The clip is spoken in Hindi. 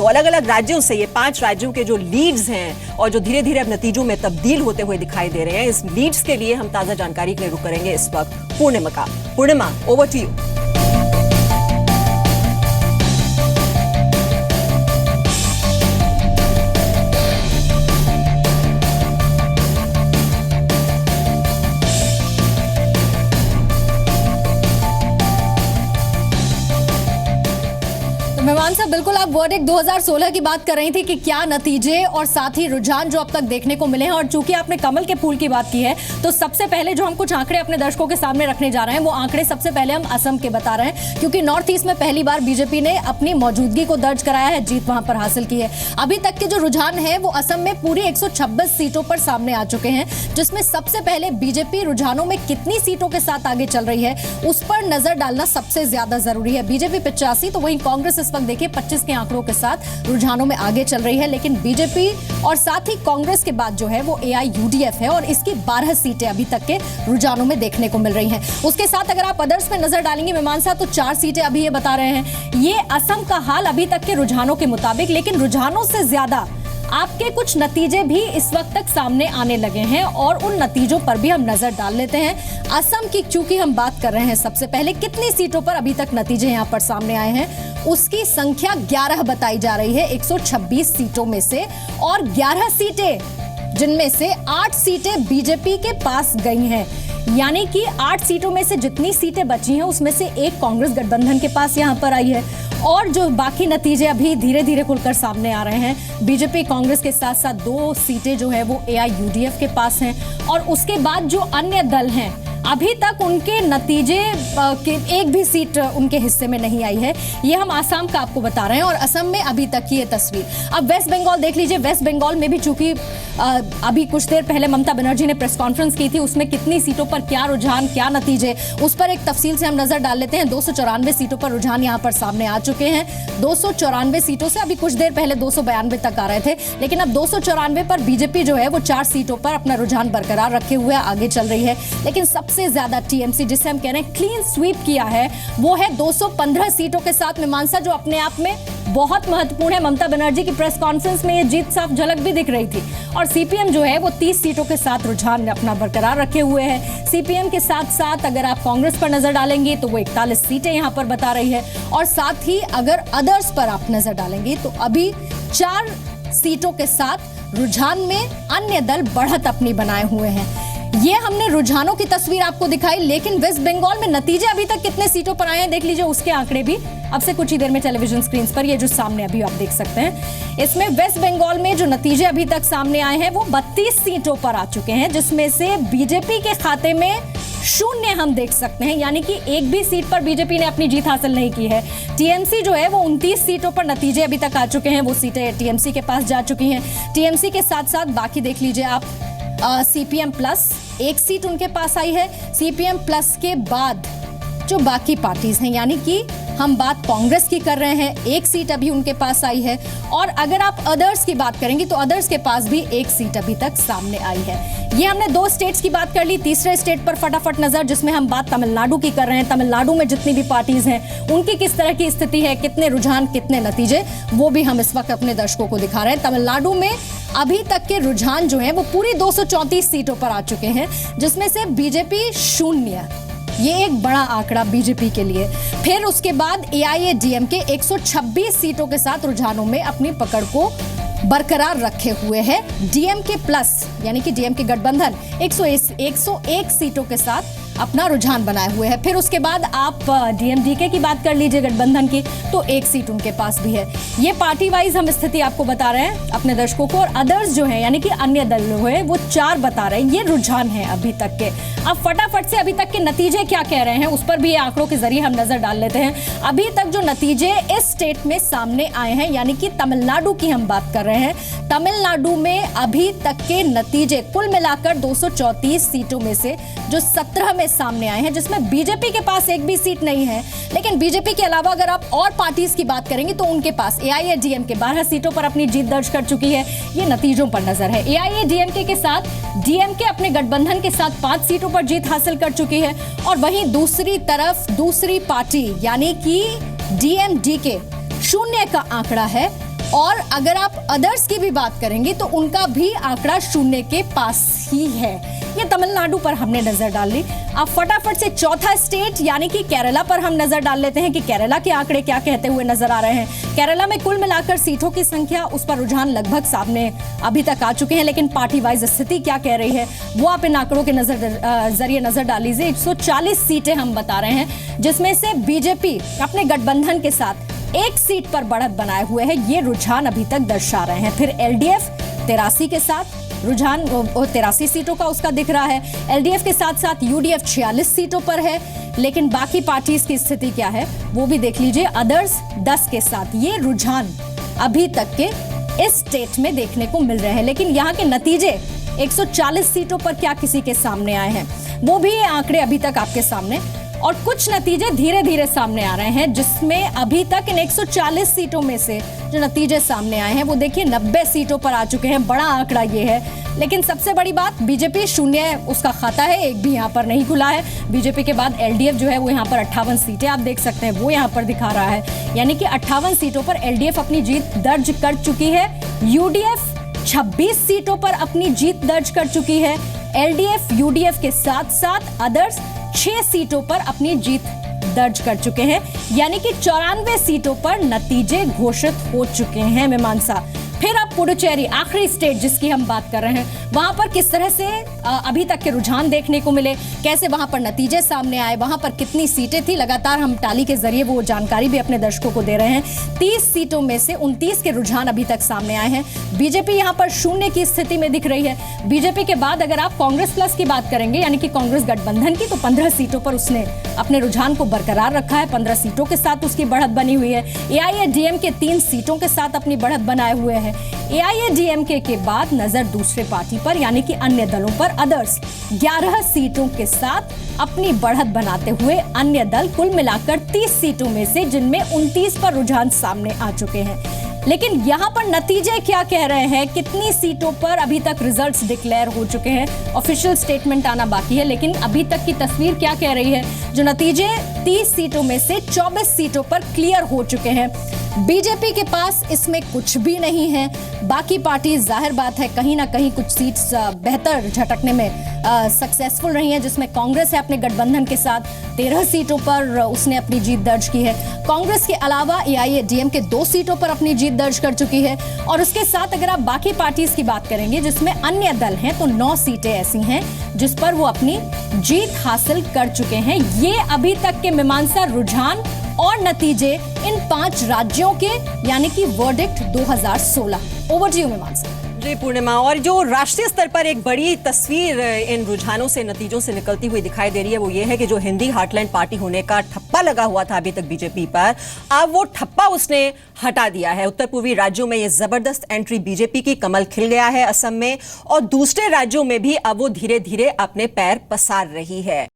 तो अलग अलग राज्यों से ये 5 राज्यों के जो लीड्स हैं और जो धीरे धीरे अब नतीजों में तब्दील होते हुए दिखाई दे रहे हैं, इस लीड्स के लिए हम ताजा जानकारी के लिए रुक करेंगे इस वक्त पूर्णिमा का। पूर्णिमा, ओवर टू यू। मेहमान साहब, बिल्कुल आप वर्डिक्ट 2016 की बात कर रही थी कि क्या नतीजे और साथ ही रुझान जो अब तक देखने को मिले हैं, और चूंकि आपने कमल के फूल की बात की है तो सबसे पहले जो हम कुछ आंकड़े अपने दर्शकों के सामने रखने जा रहे हैं वो आंकड़े सबसे पहले हम असम के बता रहे हैं, क्योंकि नॉर्थ ईस्ट में पहली बार बीजेपी ने अपनी मौजूदगी को दर्ज कराया है, जीत वहां पर हासिल की है। अभी तक के जो रुझान है वो असम में पूरी 126 सीटों पर सामने आ चुके हैं, जिसमें सबसे पहले बीजेपी रुझानों में कितनी सीटों के साथ आगे चल रही है उस पर नजर डालना सबसे ज्यादा जरूरी है। बीजेपी 85 तो वहीं कांग्रेस इस वक्त देखिए 25 के आंकड़ों के साथ रुझानों में आगे चल रही है, लेकिन बीजेपी और साथ ही कांग्रेस के बाद जो है वो एआईयूडीएफ है और इसकी 12 सीटें अभी तक के रुझानों में देखने को मिल रही हैं। उसके साथ अगर आप अदर्स में नजर डालेंगे मेहमान साहब, तो 4 सीटें अभी ये बता रहे हैं। ये असम का हाल अभी तक के रुझानों के मुताबिक, लेकिन रुझानों से ज्यादा आपके कुछ नतीजे भी इस वक्त तक सामने आने लगे हैं और उन नतीजों पर भी हम नजर डाल लेते हैं। असम की चूंकि हम बात कर रहे हैं, सबसे पहले कितनी सीटों पर अभी तक नतीजे यहां पर सामने आए हैं, उसकी संख्या 11 बताई जा रही है 126 सीटों में से, और 11 सीटें जिनमें से 8 सीटें बीजेपी के पास गई हैं, यानी कि 8 सीटों में से जितनी सीटें बची हैं उसमें से एक कांग्रेस गठबंधन के पास यहां पर आई है, और जो बाकी नतीजे अभी धीरे धीरे खुलकर सामने आ रहे हैं, बीजेपी कांग्रेस के साथ साथ 2 सीटें जो है वो एआईयूडीएफ के पास हैं, और उसके बाद जो अन्य दल हैं अभी तक उनके नतीजे के एक भी सीट उनके हिस्से में नहीं आई है। ये हम आसाम का आपको बता रहे हैं, और असम में अभी तक की ये तस्वीर। अब वेस्ट बंगाल देख लीजिए। वेस्ट बंगाल में भी चूंकि अभी कुछ देर पहले ममता बनर्जी ने प्रेस कॉन्फ्रेंस की थी, उसमें कितनी सीटों पर क्या रुझान, क्या नतीजे, उस पर एक तफसील से हम नजर डाल लेते हैं। 294 सीटों पर रुझान यहां पर सामने आ चुके हैं। 294 सीटों से अभी कुछ देर पहले 292 तक आ रहे थे, लेकिन अब 294 पर बीजेपी जो है वो 4 सीटों पर अपना रुझान बरकरार रखे हुए आगे चल रही है। लेकिन सबसे ज्यादा टीएमसी, जिसे हम कह रहे हैं क्लीन स्वीप किया है, वो है 215 सीटों के साथ मीमांसा, जो अपने आप में बहुत महत्वपूर्ण है। ममता बनर्जी की प्रेस कॉन्फ्रेंस में ये जीत साफ झलक भी दिख रही थी। और सीपीएम जो है वो 30 सीटों के साथ रुझान अपना बरकरार रखे हुए है। सीपीएम के साथ साथ अगर आप कांग्रेस पर नजर डालेंगे तो वो 41 सीटें यहां पर बता रही है, और साथ ही अगर अदर्स पर आप नजर डालेंगे तो अभी 4 सीटों के साथ रुझान में अन्य दल बढ़त अपनी बनाए हुए हैं। ये हमने रुझानों की तस्वीर आपको दिखाई, लेकिन वेस्ट बंगाल में नतीजे अभी तक कितने सीटों पर आए हैं देख लीजिए, उसके आंकड़े भी अब से कुछ ही देर में टेलीविजन स्क्रीन पर ये जो सामने अभी आप देख सकते हैं। इसमें वेस्ट बंगाल में जो नतीजे अभी तक सामने आए हैं वो 32 सीटों पर आ चुके हैं, जिसमें से बीजेपी के खाते में 0 हम देख सकते हैं, यानी कि एक भी सीट पर बीजेपी ने अपनी जीत हासिल नहीं की है। टीएमसी जो है वो 29 सीटों पर नतीजे अभी तक आ चुके हैं, वो सीटें टीएमसी के पास जा चुकी हैं। टीएमसी के साथ साथ बाकी देख लीजिए आप, सीपीएम प्लस 1 सीट उनके पास आई है। सीपीएम प्लस के बाद जो बाकी पार्टीज हैं, यानी कि हम बात कांग्रेस की कर रहे हैं, 1 सीट अभी उनके पास आई है, और अगर आप अदर्स की बात करेंगे तो अदर्स के पास भी 1 सीट अभी तक सामने आई है। ये हमने 2 स्टेट्स की बात कर ली। तीसरे स्टेट पर फटाफट नजर, जिसमें हम बात तमिलनाडु की कर रहे हैं। तमिलनाडु में जितनी भी पार्टीज हैं उनकी किस तरह की स्थिति है, कितने रुझान, कितने नतीजे, वो भी हम इस वक्त अपने दर्शकों को दिखा रहे हैं। तमिलनाडु में अभी तक के रुझान जो है वो पूरी 234 सीटों पर आ चुके हैं, जिसमें से बीजेपी 0, ये एक बड़ा आंकड़ा बीजेपी के लिए। फिर उसके बाद एआईएडीएमके 126 सीटों के साथ रुझानों में अपनी पकड़ को बरकरार रखे हुए है। डीएमके प्लस यानी कि डीएमके गठबंधन 101 सीटों के साथ अपना रुझान बनाए हुए हैं। फिर उसके बाद आप डीएमडीके की बात कर लीजिए गठबंधन की, तो 1 सीट उनके पास भी है। ये पार्टी वाइज हम स्थिति आपको बता रहे हैं अपने दर्शकों को, और अदर्स जो है यानी कि अन्य दल जो है वो 4 बता रहे हैं। ये रुझान है अभी तक के। अब फटाफट से अभी तक के नतीजे क्या कह रहे हैं उस पर भी आंकड़ों के जरिए हम नजर डाल लेते हैं। अभी तक जो नतीजे इस स्टेट में सामने आए हैं, यानी कि तमिलनाडु की हम बात कर रहे हैं, तमिलनाडु में अभी तक के नतीजे कुल मिलाकर 234 सीटों में से जो 17 में सामने आए हैं, जिसमें बीजेपी के पास एक भी सीट नहीं है। लेकिन बीजेपी के अलावा अगर आप और पार्टीज की बात करेंगे तो उनके पास एआईएडीएमके 12 सीटों पर अपनी जीत दर्ज कर चुकी है। ये नतीजों पर नजर है। एआईएडीएमके के साथ डीएमके अपने गठबंधन के साथ 5 सीटों पर जीत हासिल कर चुकी है, और वहीं दूसरी तरफ दूसरी पार्टी यानी कि डीएमडीके 0 का आंकड़ा है, और अगर आप अदर्स की भी बात करेंगे तो उनका भी आंकड़ा शून्य के पास ही है। ये तमिलनाडु पर हमने नजर डाल ली। अब फटाफट से चौथा स्टेट यानी कि केरला पर हम नजर डाल लेते हैं कि केरला के आंकड़े क्या कहते हुए नजर आ रहे हैं। केरला में कुल मिलाकर सीटों की संख्या, उस पर रुझान लगभग सामने अभी तक आ चुके हैं, लेकिन पार्टी वाइज स्थिति क्या कह रही है वो आप इन आंकड़ों के जरिए नजर डाल लीजिए। 140 सीटें हम बता रहे हैं, जिसमें से बीजेपी अपने गठबंधन के साथ एक सीट पर बढ़त बनाए हुए है, ये रुझान अभी तक दर्शा रहे हैं। फिर एलडीएफ 83 के साथ रुझान 83 सीटों का उसका दिख रहा है। एलडीएफ के साथ साथ यूडीएफ 46 सीटों पर है, लेकिन बाकी पार्टीज की स्थिति क्या है वो भी देख लीजिए। अदर्स 10 के साथ ये रुझान अभी तक के इस स्टेट में देखने को मिल रहे हैं। लेकिन यहाँ के नतीजे 140 सीटों पर क्या किसी के सामने आए हैं वो भी ये आंकड़े अभी तक आपके सामने, और कुछ नतीजे धीरे धीरे सामने आ रहे हैं, जिसमें अभी तक इन 140 सीटों में से जो नतीजे सामने आए हैं वो देखिए 90 सीटों पर आ चुके हैं। बड़ा आंकड़ा ये है। लेकिन सबसे बड़ी बात, बीजेपी शून्य उसका खाता है, एक भी यहाँ पर नहीं खुला है। बीजेपी के बाद एलडीएफ जो है वो यहाँ पर 58 सीटें आप देख सकते हैं वो यहाँ पर दिखा रहा है, यानी कि 58 सीटों पर एलडीएफ अपनी जीत दर्ज कर चुकी है। यूडीएफ 26 सीटों पर अपनी जीत दर्ज कर चुकी है। एलडीएफ यूडीएफ के साथ साथ अदर्स 6 सीटों पर अपनी जीत दर्ज कर चुके हैं, यानी कि 94 सीटों पर नतीजे घोषित हो चुके हैं मीमांसा। फिर अब पुडुचेरी, आखिरी स्टेट जिसकी हम बात कर रहे हैं, वहां पर किस तरह से अभी तक के रुझान देखने को मिले, कैसे वहां पर नतीजे सामने आए, वहां पर कितनी सीटें थी, लगातार हम टाली के जरिए वो जानकारी भी अपने दर्शकों को दे रहे हैं। 30 सीटों में से 29 के रुझान अभी तक सामने आए हैं। बीजेपी यहां पर शून्य की स्थिति में दिख रही है। बीजेपी के बाद अगर आप कांग्रेस प्लस की बात करेंगे, यानी कि कांग्रेस गठबंधन की, तो 15 सीटों पर उसने अपने रुझान को बरकरार रखा है। 15 सीटों के साथ उसकी बढ़त बनी हुई है। एआईएडीएमके 3 सीटों के साथ अपनी बढ़त बनाए हुए है। एआईएडीएमके के बाद नजर दूसरे पार्टी पर, यानी कि अन्य दलों पर। अदर्स 11 सीटों के साथ अपनी बढ़त बनाते हुए अन्य दल कुल मिलाकर 30 सीटों में से, जिनमें 29 पर रुझान सामने आ चुके हैं। लेकिन यहां पर नतीजे क्या कह रहे हैं, कितनी सीटों पर अभी तक रिजल्ट्स डिक्लेयर हो चुके हैं, ऑफिशियल स्टेटमेंट आना बाकी है, लेकिन अभी तक की तस्वीर क्या कह रही है, जो नतीजे 30 सीटों में से 24 सीटों पर क्लियर हो चुके हैं। बीजेपी के पास इसमें कुछ भी नहीं है। बाकी पार्टी जाहिर बात है कहीं ना कहीं कुछ सीट्स बेहतर झटकने में सक्सेसफुल रही हैं, जिसमें कांग्रेस है अपने गठबंधन के साथ 13 सीटों पर उसने अपनी जीत दर्ज की है। कांग्रेस के अलावा एआईएडीएम के 2 सीटों पर अपनी जीत दर्ज कर चुकी है, और उसके साथ अगर आप बाकी पार्टीज की बात करेंगे जिसमें अन्य दल हैं, तो 9 सीटें ऐसी हैं जिस पर वो अपनी जीत हासिल कर चुके हैं। ये अभी तक के मीमांसा रुझान और नतीजे इन 5 राज्यों के, यानी कि वर्डिक्ट 2016। ओवर टू यू मीमांसा। जी पूर्णिमा, और जो राष्ट्रीय स्तर पर एक बड़ी तस्वीर इन रुझानों से, नतीजों से निकलती हुई दिखाई दे रही है वो ये है कि जो हिंदी हार्टलैंड पार्टी होने का ठप्पा लगा हुआ था अभी तक बीजेपी पर, अब वो ठप्पा उसने हटा दिया है। उत्तर पूर्वी राज्यों में ये जबरदस्त एंट्री बीजेपी की, कमल खिल गया है असम में, और दूसरे राज्यों में भी अब वो धीरे धीरे अपने पैर पसार रही है।